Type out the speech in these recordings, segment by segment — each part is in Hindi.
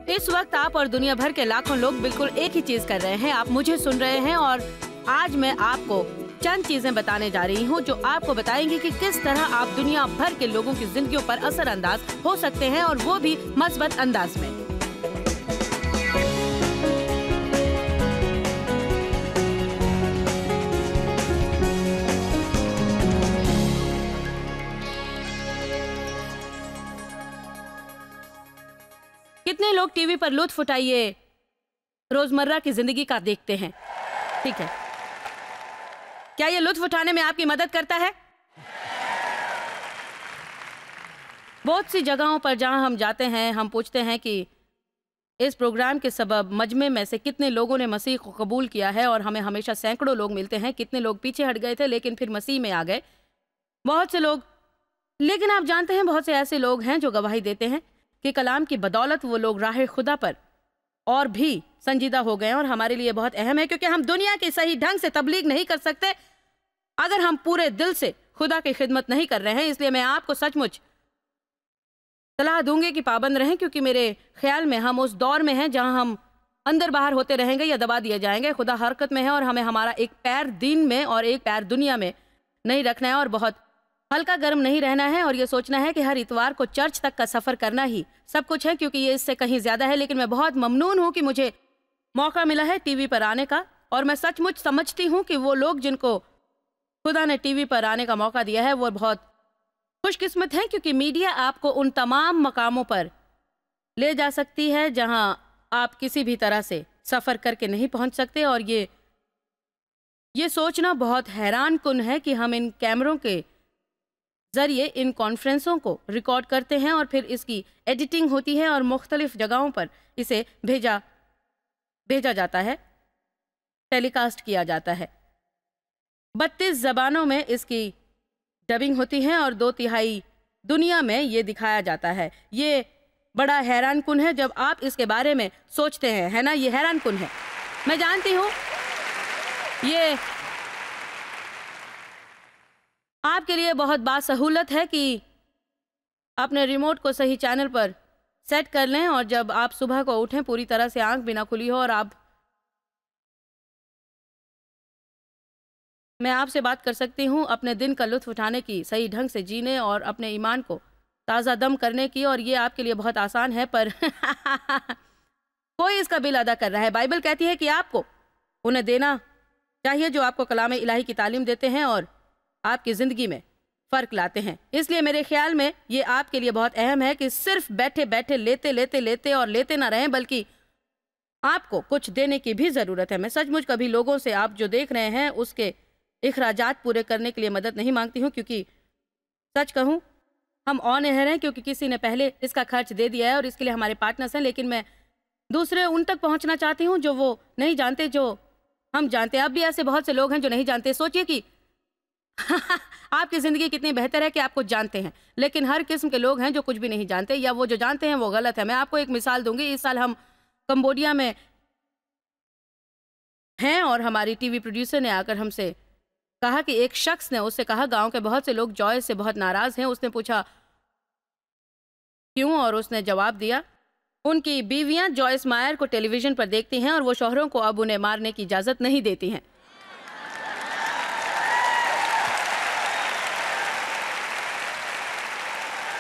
इस वक्त आप और दुनिया भर के लाखों लोग बिल्कुल एक ही चीज कर रहे हैं। आप मुझे सुन रहे हैं और आज मैं आपको चंद चीजें बताने जा रही हूँ जो आपको बताएंगी कि किस तरह आप दुनिया भर के लोगों की जिंदगियों पर असरअंदाज हो सकते हैं, और वो भी मस्बत अंदाज में। कितने लोग टीवी पर लुत्फ उठाइए रोजमर्रा की जिंदगी का देखते हैं, ठीक है? क्या ये लुत्फ उठाने में आपकी मदद करता है? बहुत सी जगहों पर जहां हम जाते हैं, हम पूछते हैं कि इस प्रोग्राम के सबब मजमे में से कितने लोगों ने मसीह को कबूल किया है, और हमें हमेशा सैकड़ों लोग मिलते हैं। कितने लोग पीछे हट गए थे लेकिन फिर मसीह में आ गए, बहुत से लोग। लेकिन आप जानते हैं बहुत से ऐसे लोग हैं जो गवाही देते हैं कि कलाम की बदौलत वो लोग राह खुदा पर और भी संजीदा हो गए, और हमारे लिए बहुत अहम है क्योंकि हम दुनिया की सही ढंग से तबलीग नहीं कर सकते अगर हम पूरे दिल से खुदा की खिदमत नहीं कर रहे हैं। इसलिए मैं आपको सचमुच सलाह दूंगी कि पाबंद रहें, क्योंकि मेरे ख्याल में हम उस दौर में हैं जहां हम अंदर बाहर होते रहेंगे या दबा दिए जाएंगे। खुदा हरकत में है और हमें हमारा एक पैर दीन में और एक पैर दुनिया में नहीं रखना है, और बहुत हल्का गर्म नहीं रहना है, और ये सोचना है कि हर इतवार को चर्च तक का सफर करना ही सब कुछ है, क्योंकि ये इससे कहीं ज्यादा है। लेकिन मैं बहुत ममनून हूं कि मुझे मौका मिला है टीवी पर आने का, और मैं सचमुच समझती हूं कि वो लोग जिनको खुदा ने टीवी पर आने का मौका दिया है वो बहुत खुशकिस्मत हैं, क्योंकि मीडिया आपको उन तमाम मकामों पर ले जा सकती है जहां आप किसी भी तरह से सफर करके नहीं पहुंच सकते। और ये सोचना बहुत हैरान कुन है कि हम इन कैमरों के जरिए इन कॉन्फ्रेंसों को रिकॉर्ड करते हैं और फिर इसकी एडिटिंग होती है और मुख्तलिफ जगहों पर इसे भेजा जाता है, टेलीकास्ट किया जाता है। 32 जबानों में इसकी डबिंग होती है और 2/3 दुनिया में ये दिखाया जाता है। ये बड़ा हैरान कुन है जब आप इसके बारे में सोचते हैं, है ना? ये हैरान कुन है। मैं जानती हूँ ये आपके लिए बहुत बासहूलत है कि अपने रिमोट को सही चैनल पर सेट कर लें, और जब आप सुबह को उठें पूरी तरह से आंख बिना खुली हो और मैं आपसे बात कर सकती हूँ अपने दिन का लुत्फ उठाने की, सही ढंग से जीने और अपने ईमान को ताज़ा दम करने की, और ये आपके लिए बहुत आसान है, पर कोई इसका बिल अदा कर रहा है। बाइबल कहती है कि आपको उन्हें देना चाहिए जो आपको कलाम इलाही की तालीम देते हैं और आपकी ज़िंदगी में फ़र्क लाते हैं। इसलिए मेरे ख्याल में ये आपके लिए बहुत अहम है कि सिर्फ बैठे बैठे लेते और लेते ना रहें, बल्कि आपको कुछ देने की भी ज़रूरत है। मैं सचमुच कभी लोगों से आप जो देख रहे हैं उसके इखराजात पूरे करने के लिए मदद नहीं मांगती हूँ, क्योंकि सच कहूँ हम ऑन एयर हैं क्योंकि किसी ने पहले इसका खर्च दे दिया है और इसके लिए हमारे पार्टनर्स हैं। लेकिन मैं दूसरे उन तक पहुँचना चाहती हूँ जो वो नहीं जानते जो हम जानते हैं। अब भी ऐसे बहुत से लोग हैं जो नहीं जानते। सोचिए कि आपकी ज़िंदगी कितनी बेहतर है कि आप कुछ जानते हैं, लेकिन हर किस्म के लोग हैं जो कुछ भी नहीं जानते, या वो जो जानते हैं वो गलत है। मैं आपको एक मिसाल दूंगी। इस साल हम कंबोडिया में हैं और हमारी टीवी प्रोड्यूसर ने आकर हमसे कहा कि एक शख्स ने उससे कहा गांव के बहुत से लोग जॉय से बहुत नाराज़ हैं। उसने पूछा क्यों, और उसने जवाब दिया उनकी बीवियां जॉयस मायर को टेलीविज़न पर देखती हैं और वो शौहरों को अब उन्हें मारने की इजाज़त नहीं देती हैं।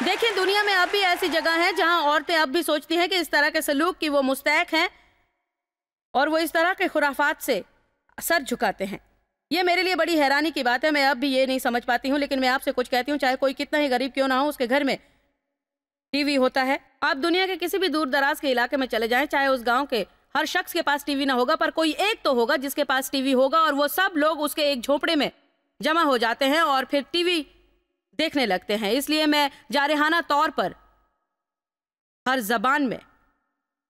देखिए, दुनिया में अब भी ऐसी जगह है जहां औरतें अब भी सोचती हैं कि इस तरह के सलूक की वो मुस्तैक हैं और वो इस तरह के खुराफात से सर झुकाते हैं। ये मेरे लिए बड़ी हैरानी की बात है। मैं अब भी ये नहीं समझ पाती हूँ, लेकिन मैं आपसे कुछ कहती हूँ, चाहे कोई कितना ही गरीब क्यों ना हो, उसके घर में टीवी होता है। आप दुनिया के किसी भी दूर दराज के इलाके में चले जाएं, चाहे उस गांव के हर शख्स के पास टीवी ना होगा, पर कोई एक तो होगा जिसके पास टीवी होगा, और वो सब लोग उसके एक झोपड़े में जमा हो जाते हैं और फिर टीवी देखने लगते हैं। इसलिए मैं जारहाना तौर पर हर जबान में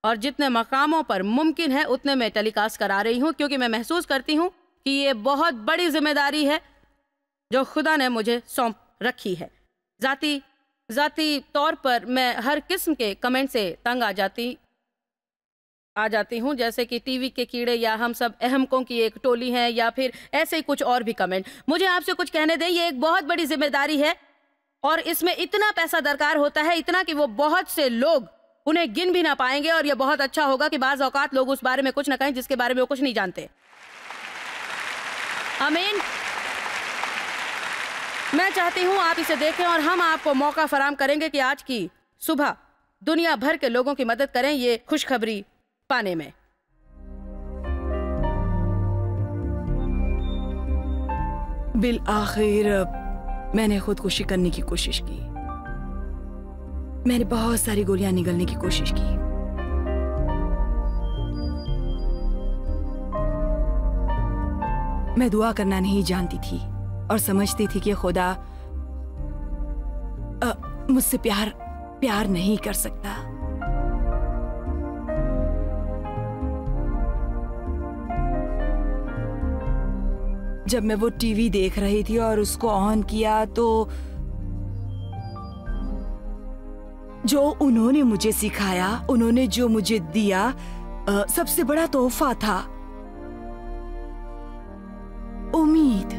और जितने मकामों पर मुमकिन है उतने में टेलीकास्ट करा रही हूँ, क्योंकि मैं महसूस करती हूँ कि ये बहुत बड़ी जिम्मेदारी है जो खुदा ने मुझे सौंप रखी है। जाती तौर पर मैं हर किस्म के कमेंट से तंग आ जाती हूँ, जैसे कि टीवी के कीड़े या हम सब अहमकों की एक टोली हैं, या फिर ऐसे ही कुछ और भी कमेंट। मुझे आपसे कुछ कहने दें, ये एक बहुत बड़ी जिम्मेदारी है और इसमें इतना पैसा दरकार होता है, इतना कि वो बहुत से लोग उन्हें गिन भी ना पाएंगे, और यह बहुत अच्छा होगा कि बाज़ औकात लोग उस बारे में कुछ न कहें जिसके बारे में वो कुछ नहीं जानते। आमीन। मैं चाहती हूं आप इसे देखें और हम आपको मौका फराहम करेंगे कि आज की सुबह दुनिया भर के लोगों की मदद करें ये खुशखबरी पाने में। बिल आखिर मैंने खुदकुशी करने की कोशिश की। मैंने बहुत सारी गोलियां निगलने की कोशिश की। मैं दुआ करना नहीं जानती थी और समझती थी कि खुदा मुझसे प्यार नहीं कर सकता। जब मैं वो टीवी देख रही थी और उसको ऑन किया तो जो उन्होंने मुझे सिखाया, उन्होंने जो मुझे दिया, सबसे बड़ा तोहफा था उम्मीद।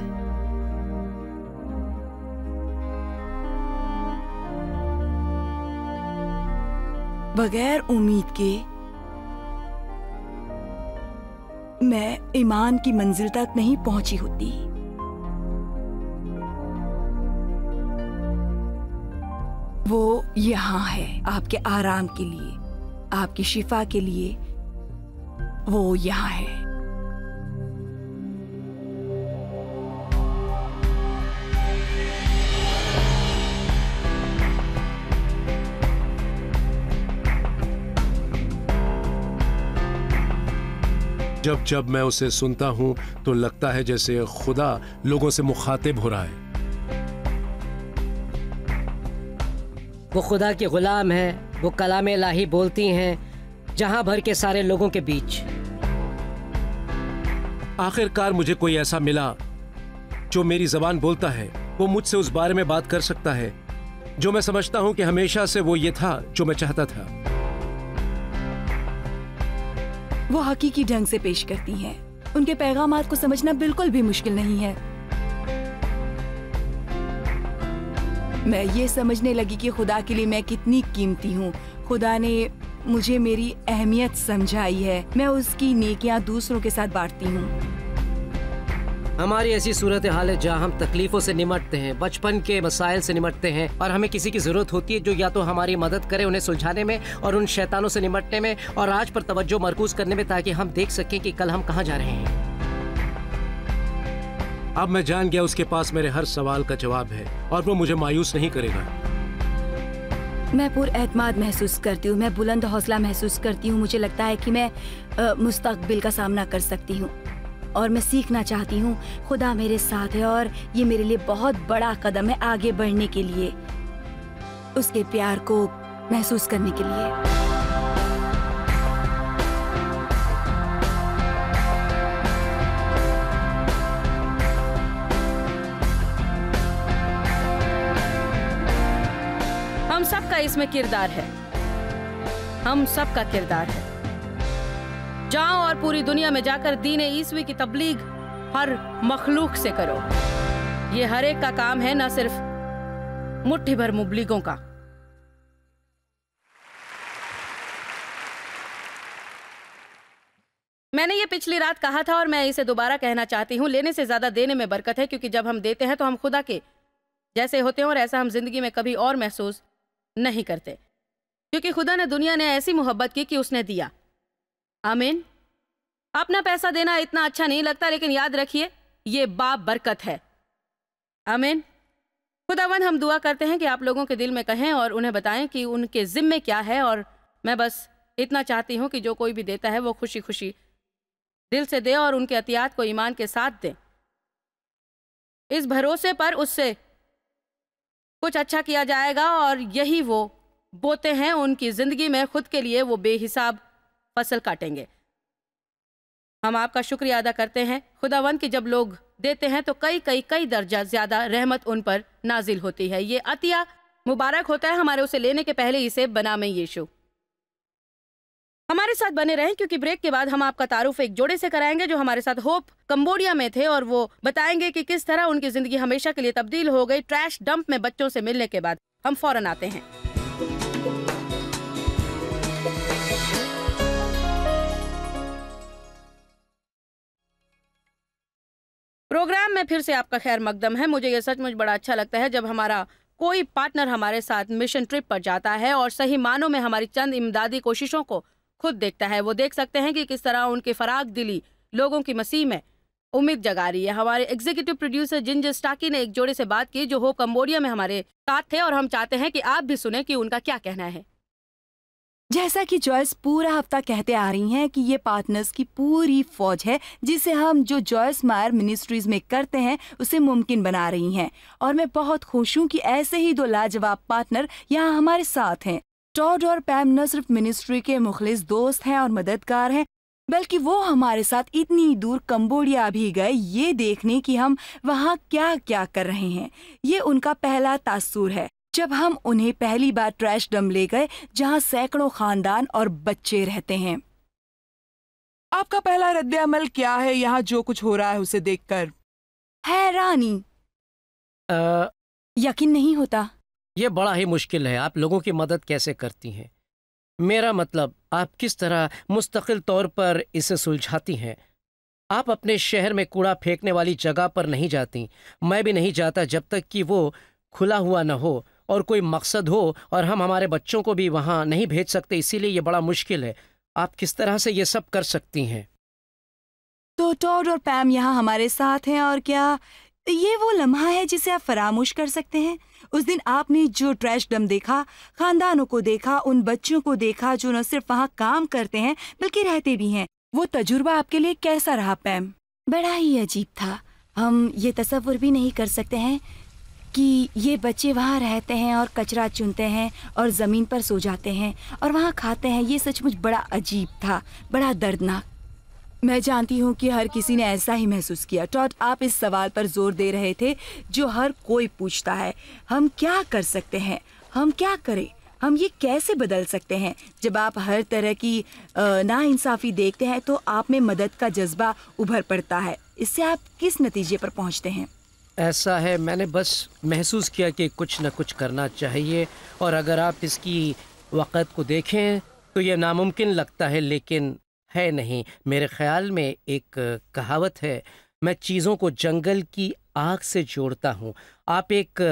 बगैर उम्मीद के मैं ईमान की मंजिल तक नहीं पहुंची होती। वो यहाँ है आपके आराम के लिए, आपकी शिफा के लिए। वो यहाँ है। जब जब मैं उसे सुनता हूं तो लगता है जैसे खुदा लोगों से मुखातिब हो रहा है। वो खुदा के गुलाम है, वो कलाम इलाही बोलती हैं जहां भर के सारे लोगों के बीच। आखिरकार मुझे कोई ऐसा मिला जो मेरी जबान बोलता है। वो मुझसे उस बारे में बात कर सकता है जो मैं समझता हूं कि हमेशा से वो ये था जो मैं चाहता था। वो हकीकी ढंग से पेश करती हैं। उनके पैगामात को समझना बिल्कुल भी मुश्किल नहीं है। मैं ये समझने लगी कि खुदा के लिए मैं कितनी कीमती हूँ। खुदा ने मुझे मेरी अहमियत समझाई है। मैं उसकी नेकियां दूसरों के साथ बांटती हूँ। हमारी ऐसी सूरत हाल है जहाँ हम तकलीफों से निमटते हैं, बचपन के मसाइल से निमटते हैं, और हमें किसी की जरूरत होती है जो या तो हमारी मदद करे उन्हें सुलझाने में और उन शैतानों से निमटने में और आज पर तवज्जो मरकूज करने में, ताकि हम देख सकें कि कल हम कहाँ जा रहे हैं। अब मैं जान गया उसके पास मेरे हर सवाल का जवाब है और वो मुझे मायूस नहीं करेगा। मैं पुरएतमाद महसूस करती हूँ, मैं बुलंद हौसला महसूस करती हूँ। मुझे लगता है कि मैं मुस्तकबिल का सामना कर सकती हूँ और मैं सीखना चाहती हूँ। खुदा मेरे साथ है और ये मेरे लिए बहुत बड़ा कदम है आगे बढ़ने के लिए, उसके प्यार को महसूस करने के लिए। हम सबका इसमें किरदार है, हम सबका किरदार है। जाओ और पूरी दुनिया में जाकर दीन ईसवी की तबलीग हर मखलूक से करो। ये हर एक का काम है, ना सिर्फ मुट्ठी भर मुबलिगों का। मैंने ये पिछली रात कहा था और मैं इसे दोबारा कहना चाहती हूँ, लेने से ज्यादा देने में बरकत है, क्योंकि जब हम देते हैं तो हम खुदा के जैसे होते हैं और ऐसा हम जिंदगी में कभी और महसूस नहीं करते, क्योंकि खुदा ने दुनिया ने ऐसी मोहब्बत की कि उसने दिया। आमीन। अपना पैसा देना इतना अच्छा नहीं लगता, लेकिन याद रखिए ये बाप बरकत है। आमीन। खुदावंद, हम दुआ करते हैं कि आप लोगों के दिल में कहें और उन्हें बताएं कि उनके जिम्मे क्या है, और मैं बस इतना चाहती हूं कि जो कोई भी देता है वो खुशी खुशी दिल से दे और उनके अतियात को ईमान के साथ दे, इस भरोसे पर उससे कुछ अच्छा किया जाएगा। और यही वो बोते हैं, उनकी जिंदगी में खुद के लिए वो बेहिसाब फसल काटेंगे। हम आपका शुक्रिया अदा करते हैं खुदावंद कि जब लोग देते हैं तो कई दर्जा ज्यादा रहमत उन पर नाजिल होती है। ये अतिया मुबारक होता है हमारे उसे लेने के पहले इसे बनामे यीशु। हमारे साथ बने रहें, क्योंकि ब्रेक के बाद हम आपका तारुफ एक जोड़े से कराएंगे जो हमारे साथ होप कंबोडिया में थे, और वो बताएंगे कि किस तरह उनकी जिंदगी हमेशा के लिए तब्दील हो गई ट्रैश डंप में बच्चों से मिलने के बाद। हम फौरन आते हैं। प्रोग्राम में फिर से आपका खैर मकदम है। मुझे ये सचमुच बड़ा अच्छा लगता है जब हमारा कोई पार्टनर हमारे साथ मिशन ट्रिप पर जाता है और सही मानों में हमारी चंद इमदादी कोशिशों को खुद देखता है। वो देख सकते हैं कि किस तरह उनके फराग दिली लोगों की मसीह में उम्मीद जगा रही है। हमारे एग्जीक्यूटिव प्रोड्यूसर जिंजर स्टाकी ने एक जोड़े से बात की जो हो कंबोडिया में हमारे साथ थे और हम चाहते हैं कि आप भी सुने कि उनका क्या कहना है। जैसा कि जॉयस पूरा हफ्ता कहते आ रही हैं कि ये पार्टनर्स की पूरी फौज है जिसे हम जो जॉयस मायर मिनिस्ट्रीज में करते हैं उसे मुमकिन बना रही हैं, और मैं बहुत खुश हूँ कि ऐसे ही दो लाजवाब पार्टनर यहाँ हमारे साथ हैं। टॉड और पैम न सिर्फ मिनिस्ट्री के मुखलिस दोस्त हैं और मददगार हैं, बल्कि वो हमारे साथ इतनी दूर कंबोडिया भी गए ये देखने कि हम वहाँ क्या क्या कर रहे हैं। ये उनका पहला तासुर है जब हम उन्हें पहली बार ट्रैश डंप ले गए जहाँ सैकड़ों खानदान और बच्चे रहते हैं। आपका पहला रद्द-ए-अमल क्या है यहाँ जो कुछ हो रहा है उसे देखकर? हैरानी, यकीन नहीं होता। ये बड़ा ही मुश्किल है। आप लोगों की मदद कैसे करती हैं? मेरा मतलब, आप किस तरह मुस्तकिल तौर पर इसे सुलझाती हैं? आप अपने शहर में कूड़ा फेंकने वाली जगह पर नहीं जाती। मैं भी नहीं जाता जब तक कि वो खुला हुआ न हो और कोई मकसद हो, और हम हमारे बच्चों को भी वहाँ नहीं भेज सकते, इसीलिए ये बड़ा मुश्किल है। आप किस तरह से ये सब कर सकती हैं? तो टॉड और पैम यहाँ हमारे साथ हैं, और क्या ये वो लम्हा है जिसे आप फरामोश कर सकते हैं? उस दिन आपने जो ट्रैश डंप देखा, खानदानों को देखा, उन बच्चों को देखा जो न सिर्फ वहाँ काम करते हैं बल्कि रहते भी हैं, वो तजुर्बा आपके लिए कैसा रहा पैम? बड़ा ही अजीब था। हम ये तसव्वुर भी नहीं कर सकते हैं कि ये बच्चे वहाँ रहते हैं और कचरा चुनते हैं और ज़मीन पर सो जाते हैं और वहाँ खाते हैं। ये सचमुच बड़ा अजीब था, बड़ा दर्दनाक। मैं जानती हूँ कि हर किसी ने ऐसा ही महसूस किया। टॉड, आप इस सवाल पर जोर दे रहे थे जो हर कोई पूछता है, हम क्या कर सकते हैं? हम क्या करें? हम ये कैसे बदल सकते हैं? जब आप हर तरह की नाइंसाफ़ी देखते हैं तो आप में मदद का जज्बा उभर पड़ता है। इससे आप किस नतीजे पर पहुँचते हैं? ऐसा है, मैंने बस महसूस किया कि कुछ न कुछ करना चाहिए, और अगर आप इसकी वक़्त को देखें तो ये नामुमकिन लगता है, लेकिन है नहीं। मेरे ख़्याल में एक कहावत है, मैं चीज़ों को जंगल की आग से जोड़ता हूँ। आप एक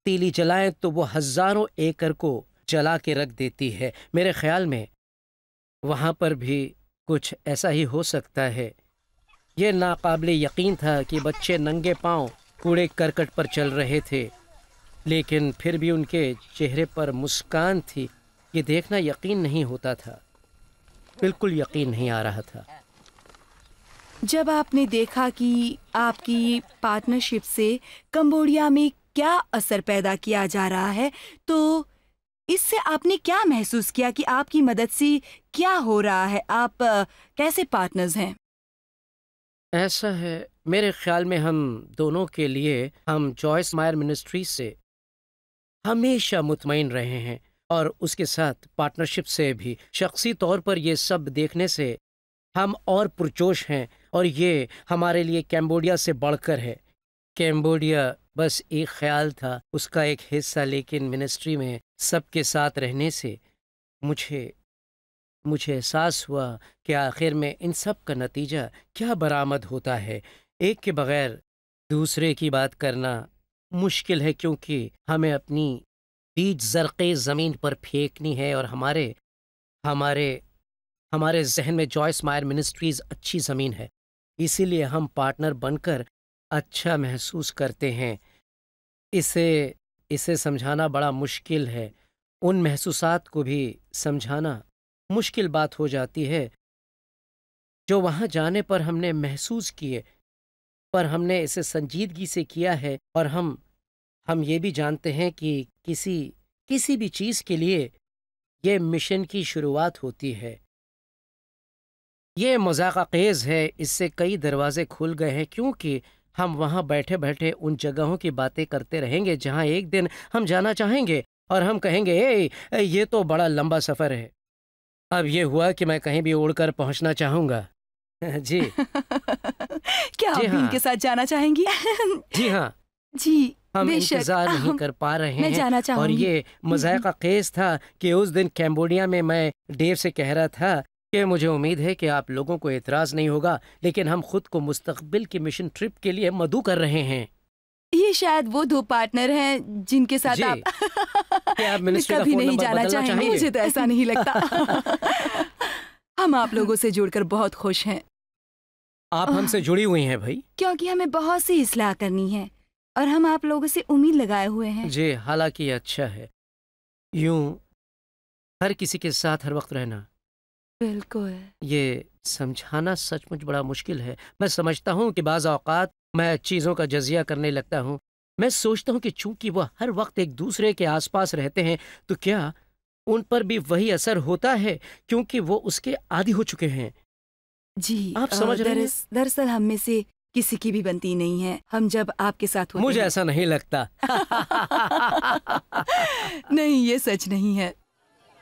तीली जलाएं तो वो हज़ारों एकड़ को जला के रख देती है। मेरे ख़्याल में वहाँ पर भी कुछ ऐसा ही हो सकता है। ये नाकाबिले यकीन था कि बच्चे नंगे पाँव कूड़े करकट पर चल रहे थे, लेकिन फिर भी उनके चेहरे पर मुस्कान थी। ये देखना यकीन नहीं होता था, बिल्कुल यकीन नहीं आ रहा था। जब आपने देखा कि आपकी पार्टनरशिप से कंबोडिया में क्या असर पैदा किया जा रहा है, तो इससे आपने क्या महसूस किया कि आपकी मदद से क्या हो रहा है? आप कैसे पार्टनर्स हैं? ऐसा है, मेरे ख्याल में हम दोनों के लिए, हम जॉयस मायर मिनिस्ट्री से हमेशा मुतमईन रहे हैं, और उसके साथ पार्टनरशिप से भी। शख्सी तौर पर ये सब देखने से हम और पुरजोश हैं, और ये हमारे लिए कैम्बोडिया से बढ़कर है। कैम्बोडिया बस एक ख्याल था, उसका एक हिस्सा, लेकिन मिनिस्ट्री में सबके साथ रहने से मुझे एहसास हुआ कि आखिर में इन सब का नतीजा क्या बरामद होता है। एक के बगैर दूसरे की बात करना मुश्किल है, क्योंकि हमें अपनी बीज ज़रक़े ज़मीन पर फेंकनी है, और हमारे जहन में जॉयस मायर मिनिस्ट्रीज़ अच्छी ज़मीन है, इसीलिए हम पार्टनर बनकर अच्छा महसूस करते हैं। इसे समझाना बड़ा मुश्किल है। उन महसूसात को भी समझाना मुश्किल बात हो जाती है जो वहाँ जाने पर हमने महसूस किए, पर हमने इसे संजीदगी से किया है, और हम ये भी जानते हैं कि किसी भी चीज़ के लिए ये मिशन की शुरुआत होती है। ये मज़ाक़-ए-ख़ेज़ है, इससे कई दरवाजे खुल गए हैं, क्योंकि हम वहाँ बैठे बैठे उन जगहों की बातें करते रहेंगे जहाँ एक दिन हम जाना चाहेंगे, और हम कहेंगे ये तो बड़ा लंबा सफ़र है। अब ये हुआ कि मैं कहीं भी उड़कर पहुँचना चाहूँगा। जी। क्या आप जी भी हाँ। इनके साथ जाना चाहेंगी? जी हाँ, जी, हम बेशक, इंतज़ार नहीं कर पा रहे मैं हैं। जाना और चाहूंगी। ये मज़ाक़-ए-ख़ेज़ था कि उस दिन कैम्बोडिया में मैं डेव से कह रहा था कि मुझे उम्मीद है कि आप लोगों को एतराज नहीं होगा, लेकिन हम खुद को मुस्तकबिल की मिशन ट्रिप के लिए मदऊ कर रहे हैं। ये शायद वो दो पार्टनर हैं जिनके साथ जी। आप क्या आप मिनिस्ट्री का कभी फोन नहीं नंबर जाना बदलना चाहेंगे। चाहेंगे? मुझे तो ऐसा नहीं लगता। हम आप लोगों से जुड़कर बहुत खुश हैं, आप हमसे जुड़ी हुई हैं भाई। क्योंकि हमें बहुत सी इस्लाह करनी है और हम आप लोगों से उम्मीद लगाए हुए हैं। जी, हालांकि ये अच्छा है यूं हर किसी के साथ हर वक्त रहना। बिल्कुल। ये समझाना सचमुच बड़ा मुश्किल है। मैं समझता हूँ कि बाज़ औक़ात मैं चीज़ों का जज़िया करने लगता हूँ। मैं सोचता हूँ कि चूंकि वह हर वक्त एक दूसरे के आसपास रहते हैं, तो क्या उन पर भी वही असर होता है, क्योंकि वो उसके आदी हो चुके हैं। जी, आप समझ रहे हैं? दरअसल हम में से किसी की भी बनती नहीं है। हम जब आपके साथ होते मुझे हैं, ऐसा नहीं लगता। नहीं, ये सच नहीं है।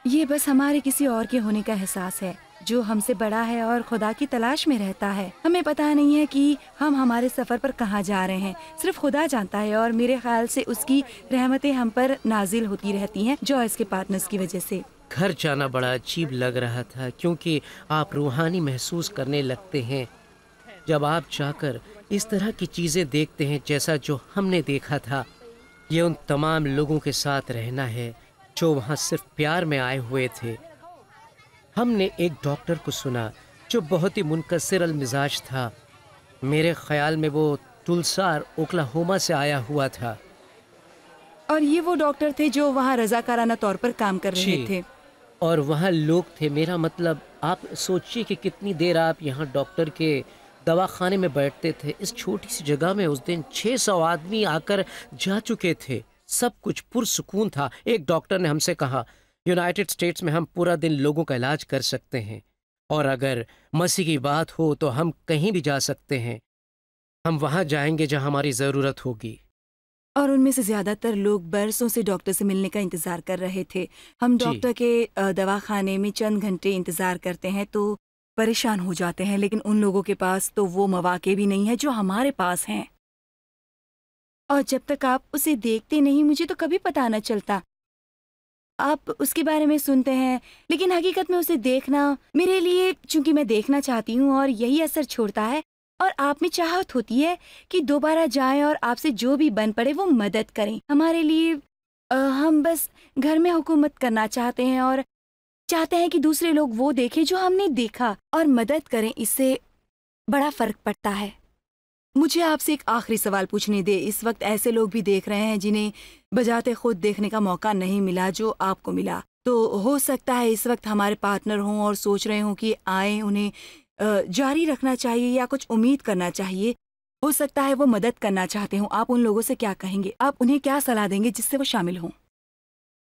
ये बस हमारे किसी और के होने का एहसास है जो हमसे बड़ा है और खुदा की तलाश में रहता है। हमें पता नहीं है कि हम हमारे सफर पर कहाँ जा रहे हैं, सिर्फ खुदा जानता है। और मेरे ख्याल से उसकी रहमतें हम पर नाजिल होती रहती हैं जॉयस के पार्टनर्स की वजह से। घर जाना बड़ा अजीब लग रहा था, क्योंकि आप रूहानी महसूस करने लगते हैं जब आप जाकर इस तरह की चीज़ें देखते हैं जैसा जो हमने देखा था। ये उन तमाम लोगों के साथ रहना है जो वहाँ सिर्फ प्यार में आए हुए थे। हमने एक डॉक्टर को सुना जो बहुत ही मुनकसिर अल मिजाज था। मेरे ख्याल में वो तुलसार ओक्लाहोमा से आया हुआ था। और ये वो डॉक्टर थे जो वहाँ रजाकाराना तौर पर काम कर रहे जी। थे। और वहाँ लोग थे, मेरा मतलब आप सोचिए कि कितनी देर आप यहाँ डॉक्टर के दवाखाने में बैठते थे। इस छोटी सी जगह में उस दिन 600 आदमी आकर जा चुके थे। सब कुछ पुरसुकून था। एक डॉक्टर ने हमसे कहा, यूनाइटेड स्टेट्स में हम पूरा दिन लोगों का इलाज कर सकते हैं, और अगर मसीह की बात हो तो हम कहीं भी जा सकते हैं। हम वहाँ जाएंगे जहाँ हमारी ज़रूरत होगी। और उनमें से ज्यादातर लोग बरसों से डॉक्टर से मिलने का इंतजार कर रहे थे। हम जी। डॉक्टर के दवाखाने में चंद घंटे इंतजार करते हैं तो परेशान हो जाते हैं, लेकिन उन लोगों के पास तो वो मौके भी नहीं है जो हमारे पास हैं। और जब तक आप उसे देखते नहीं, मुझे तो कभी पता न चलता। आप उसके बारे में सुनते हैं, लेकिन हकीकत में उसे देखना मेरे लिए, चूंकि मैं देखना चाहती हूँ और यही असर छोड़ता है, और आप में चाहत होती है कि दोबारा जाएं और आपसे जो भी बन पड़े वो मदद करें हमारे लिए। हम बस घर में हुकूमत करना चाहते हैं और चाहते हैं कि दूसरे लोग वो देखें जो हमने देखा और मदद करें। इससे बड़ा फर्क पड़ता है। मुझे आपसे एक आखिरी सवाल पूछने दे। इस वक्त ऐसे लोग भी देख रहे हैं जिन्हें बजाते खुद देखने का मौका नहीं मिला जो आपको मिला। तो हो सकता है इस वक्त हमारे पार्टनर हों और सोच रहे हों कि आए, उन्हें जारी रखना चाहिए या कुछ उम्मीद करना चाहिए। हो सकता है वो मदद करना चाहते हों। आप उन लोगों से क्या कहेंगे? आप उन्हें क्या सलाह देंगे जिससे वो शामिल हों?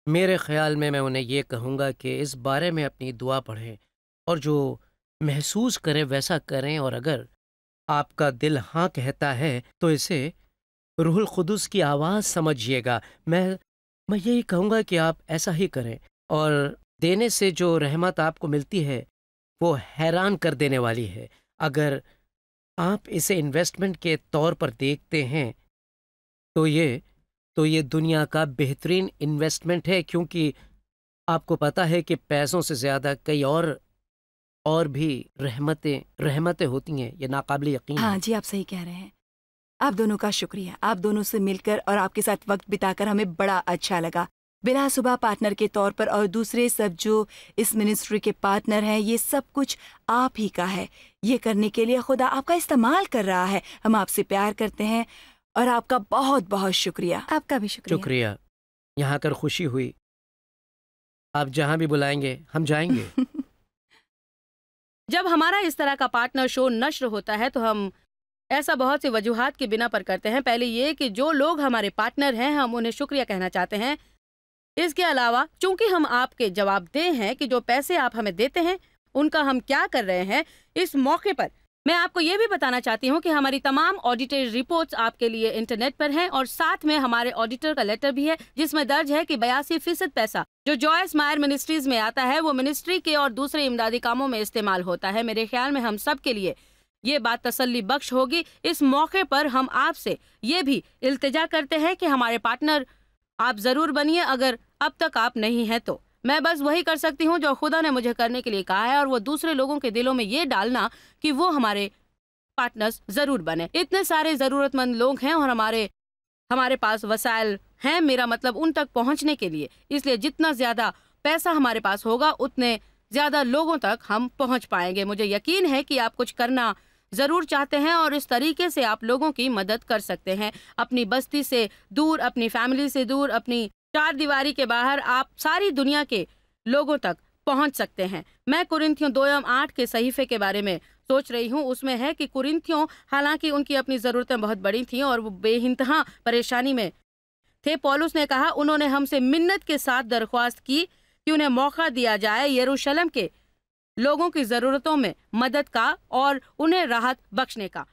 मेरे ख्याल में मैं उन्हें ये कहूँगा कि इस बारे में अपनी दुआ पढ़ें और जो महसूस करें वैसा करें, और अगर आपका दिल हाँ कहता है तो इसे रूहुल कुदुस की आवाज़ समझिएगा। मैं यही कहूँगा कि आप ऐसा ही करें, और देने से जो रहमत आपको मिलती है वो हैरान कर देने वाली है। अगर आप इसे इन्वेस्टमेंट के तौर पर देखते हैं तो ये दुनिया का बेहतरीन इन्वेस्टमेंट है, क्योंकि आपको पता है कि पैसों से ज़्यादा कई और भी रहमतें होती हैं। ये नाकाबिल यकीन हाँ है। जी, आप सही कह रहे हैं। आप दोनों का शुक्रिया। आप दोनों से मिलकर और आपके साथ वक्त बिताकर हमें बड़ा अच्छा लगा। बिलासुबह पार्टनर के तौर पर और दूसरे सब जो इस मिनिस्ट्री के पार्टनर हैं, ये सब कुछ आप ही का है। ये करने के लिए खुदा आपका इस्तेमाल कर रहा है। हम आपसे प्यार करते हैं और आपका बहुत बहुत शुक्रिया। आपका भी शुक्रिया। शुक्रिया। यहाँ कर खुशी हुई। आप जहाँ भी बुलाएंगे हम जाएंगे। जब हमारा इस तरह का पार्टनर शो नश्र होता है तो हम ऐसा बहुत सी वजूहात की बिना पर करते हैं। पहले ये कि जो लोग हमारे पार्टनर हैं हम उन्हें शुक्रिया कहना चाहते हैं। इसके अलावा चूंकि हम आपके जवाबदेह हैं कि जो पैसे आप हमें देते हैं उनका हम क्या कर रहे हैं, इस मौके पर मैं आपको ये भी बताना चाहती हूँ कि हमारी तमाम ऑडिटेड रिपोर्ट्स आपके लिए इंटरनेट पर हैं, और साथ में हमारे ऑडिटर का लेटर भी है जिसमें दर्ज है कि 82% पैसा जो जॉयस मायर मिनिस्ट्रीज में आता है वो मिनिस्ट्री के और दूसरे इमदादी कामों में इस्तेमाल होता है। मेरे ख्याल में हम सब के लिए ये बात तसल्ली बख्श होगी। इस मौके पर हम आपसे ये भी इल्तिजा करते हैं कि हमारे पार्टनर आप जरूर बनिए अगर अब तक आप नहीं हैं तो। मैं बस वही कर सकती हूँ जो खुदा ने मुझे करने के लिए कहा है, और वो दूसरे लोगों के दिलों में ये डालना कि वो हमारे पार्टनर्स जरूर बने। इतने सारे जरूरतमंद लोग हैं और हमारे पास वसाइल हैं, मेरा मतलब उन तक पहुंचने के लिए। इसलिए जितना ज्यादा पैसा हमारे पास होगा उतने ज्यादा लोगों तक हम पहुंच पाएंगे। मुझे यकीन है कि आप कुछ करना जरूर चाहते हैं और इस तरीके से आप लोगों की मदद कर सकते हैं। अपनी बस्ती से दूर, अपनी फैमिली से दूर, अपनी चार दीवारी के बाहर आप सारी दुनिया के लोगों तक पहुंच सकते हैं। मैं कुरिन्थियों 2:8 के सहीफे के बारे में सोच रही हूँ। उसमें है कि कुरिन्थियों, हालांकि उनकी अपनी ज़रूरतें बहुत बड़ी थीं और वो बेइंतहा परेशानी में थे, पौलुस ने कहा उन्होंने हमसे मिन्नत के साथ दरख्वास्त की कि उन्हें मौका दिया जाए यरूशलेम के लोगों की ज़रूरतों में मदद का और उन्हें राहत बख्शने का।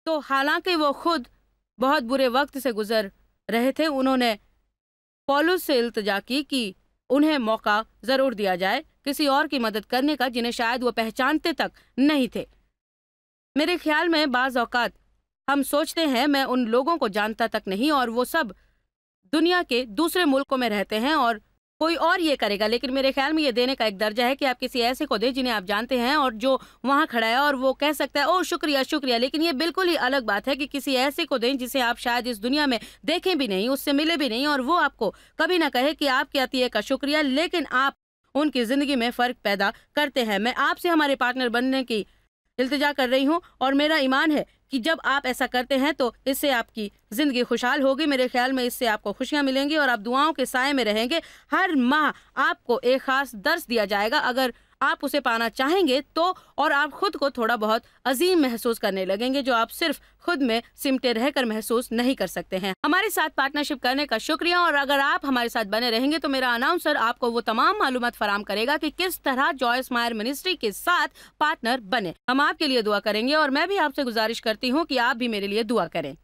तो हालांकि वो खुद बहुत बुरे वक्त से गुजर रहे थे, उन्होंने पौलुस से इल्तिजा की कि उन्हें मौका ज़रूर दिया जाए किसी और की मदद करने का जिन्हें शायद वो पहचानते तक नहीं थे। मेरे ख्याल में बाज़ औक़ात हम सोचते हैं मैं उन लोगों को जानता तक नहीं और वो सब दुनिया के दूसरे मुल्कों में रहते हैं और कोई और ये करेगा, लेकिन मेरे ख्याल में ये देने का एक दर्जा है कि आप किसी ऐसे को दें जिन्हें आप जानते हैं और जो वहाँ खड़ा है और वो कह सकता है ओह शुक्रिया शुक्रिया। लेकिन ये बिल्कुल ही अलग बात है कि किसी ऐसे को दें जिसे आप शायद इस दुनिया में देखें भी नहीं, उससे मिले भी नहीं और वो आपको कभी ना कहे कि आपके अतिये का शुक्रिया, लेकिन आप उनकी ज़िंदगी में फ़र्क पैदा करते हैं। मैं आपसे हमारे पार्टनर बनने की इल्तिजा कर रही हूँ और मेरा ईमान है कि जब आप ऐसा करते हैं तो इससे आपकी ज़िंदगी खुशहाल होगी। मेरे ख्याल में इससे आपको खुशियाँ मिलेंगी और आप दुआओं के साए में रहेंगे। हर माह आपको एक ख़ास दर्स दिया जाएगा अगर आप उसे पाना चाहेंगे तो, और आप खुद को थोड़ा बहुत अजीम महसूस करने लगेंगे जो आप सिर्फ खुद में सिमटे रहकर महसूस नहीं कर सकते हैं। हमारे साथ पार्टनरशिप करने का शुक्रिया, और अगर आप हमारे साथ बने रहेंगे तो मेरा अनाउंसर आपको वो तमाम मालूमात फराम करेगा कि किस तरह जॉयस मायर मिनिस्ट्री के साथ पार्टनर बने। हम आपके लिए दुआ करेंगे और मैं भी आपसे गुजारिश करती हूँ कि आप भी मेरे लिए दुआ करें।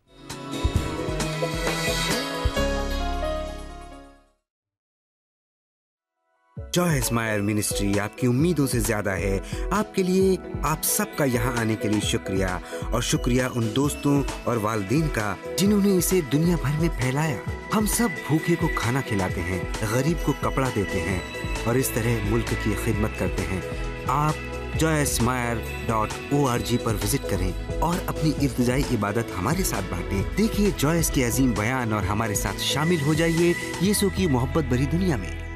जॉयस मायर मिनिस्ट्री आपकी उम्मीदों से ज्यादा है। आपके लिए आप सबका यहाँ आने के लिए शुक्रिया, और शुक्रिया उन दोस्तों और वालिदैन का जिन्होंने इसे दुनिया भर में फैलाया। हम सब भूखे को खाना खिलाते हैं, गरीब को कपड़ा देते हैं और इस तरह मुल्क की खिदमत करते हैं। आप joycemeyer.org पर विजिट करें और अपनी इब्तिदाई इबादत हमारे साथ बांटें। देखिए जॉयस के अजीम बयान और हमारे साथ शामिल हो जाइए यीशु की मोहब्बत भरी दुनिया में।